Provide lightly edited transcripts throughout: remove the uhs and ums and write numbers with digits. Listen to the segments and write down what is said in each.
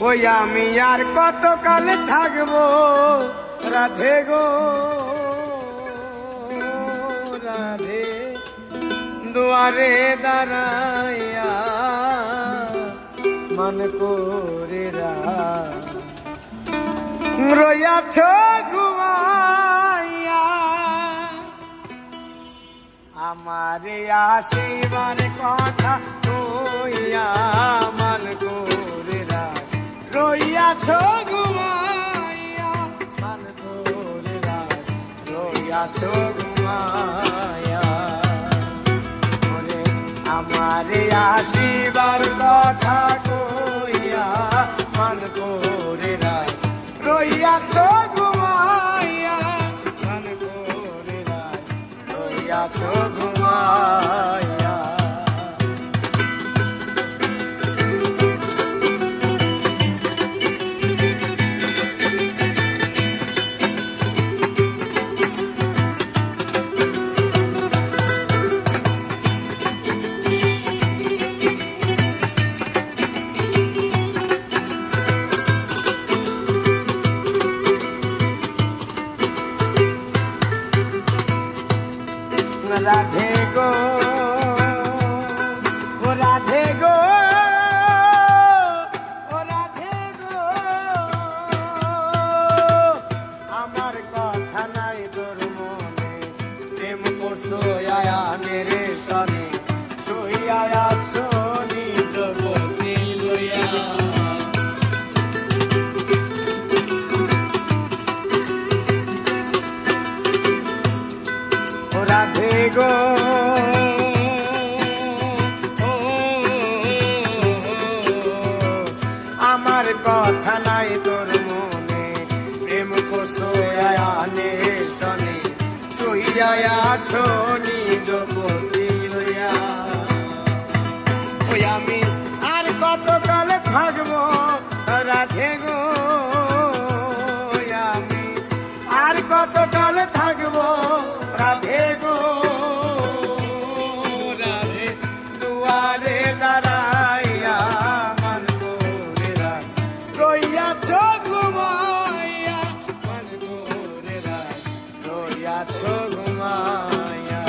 ওই আমি আর কতকাল থাকবো রাধে গো রাধে, দুয়ারে দাঁড়াইয়া মন করে রইয়াছ ঘুমাইয়া, আমার আসিবার কথা কইয়া মন করে রইয়াছ ঘুমাইয়া, মন করে রইয়াছ ঘুমাইয়া। আমার আসিবার কথা কইয়া মন করে রইয়াছ ঘুমাইয়া, মন করে রইয়াছ ঘুমাইয়া। রাধে গো ও রাধে গো ও রাধে গো, আমার কথা নাই তোর মনে, প্রেম করছো আয়ানের সনে, শুইয়া আছো নিজ পতি লইয়া। রাধে গো আমার কথা নাই তোর মনে, প্রেম করছো আয়ানের সনে, শুইয়া আছো নিজ পতি লইয়া। ওই আমি আর কতকাল থাকবো রাধে গো, আমি আর কতকাল থাকবো রাধে গো রাধে, দুয়ারে দাঁড়াইয়া মন করে রইয়াছ ঘুমাইয়া, মন করে রইয়াছ ঘুমাইয়া।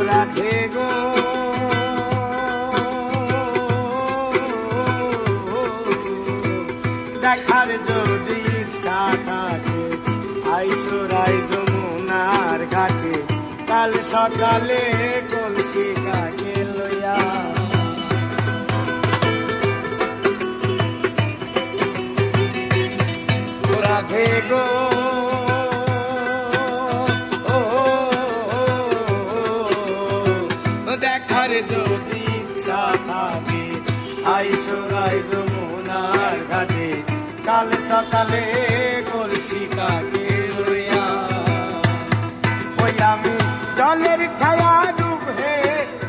রাধে গো দেখার যদি ইচ্ছা থাকে আইসো রাই যমুনার ঘাটে, কাল সকালে কলসি কাকে লইয়া। রাধে গো দেখার যদি ইচ্ছা থাকে আইসো রাই যমুনার ঘাটে, কাল সকালে কলসি কাকে লইয়া। ওই আমি জলের ছায়া ডুবে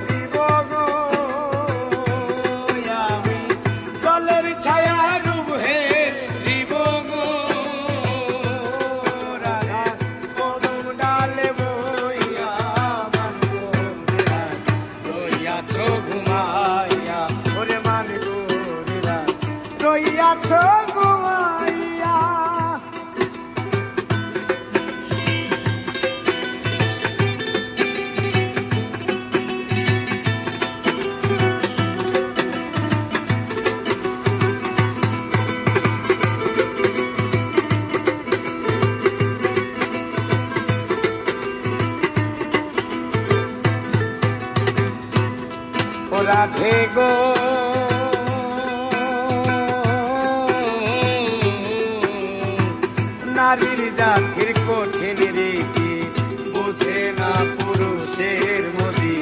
দিব গো, আমি জলের ছায়া ডুবে দিব গো, রাধা কদম ডালে বইয়া মন করে রইয়াছ ঘুমাইয়া, ওরে মান করে রইয়াছ ঘুমাইয়া। রাধে গো নারীর জাতির কঠিন রীতি বুঝে না পুরুষের মতি,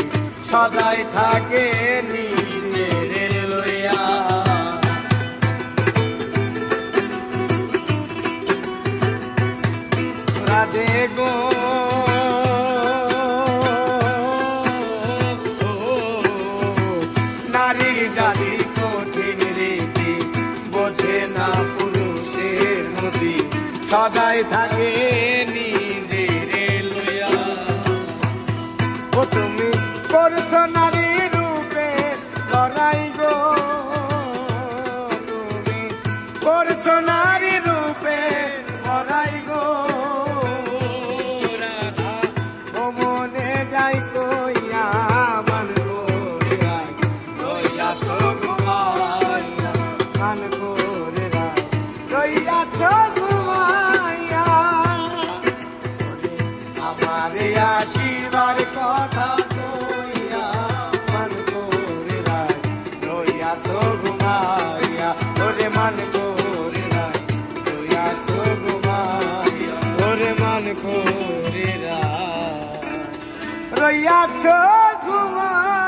সদাই থাকে নিজের লইয়া। রাধে গো সদাই থাকে নিজেরে লইয়া। ও তুমি করছো নারী রূপে লড়াই গো, তুমি করছো নারী রূপে লড়াই গো। রাধা ও মনে যাই কইয়া মান করে রাই লইয়াছো ঘুমাইয়া, মান করে রাই লইয়াছো ঘুমাইয়া। আমারে আসিবার কথা কইয়া মান করে রাই লইয়াছো ঘুমাইয়া, ওরে মান করে রাই লইয়াছো ঘুমাইয়া, ওরে মান করে রাই লইয়াছো ঘুমাইয়া।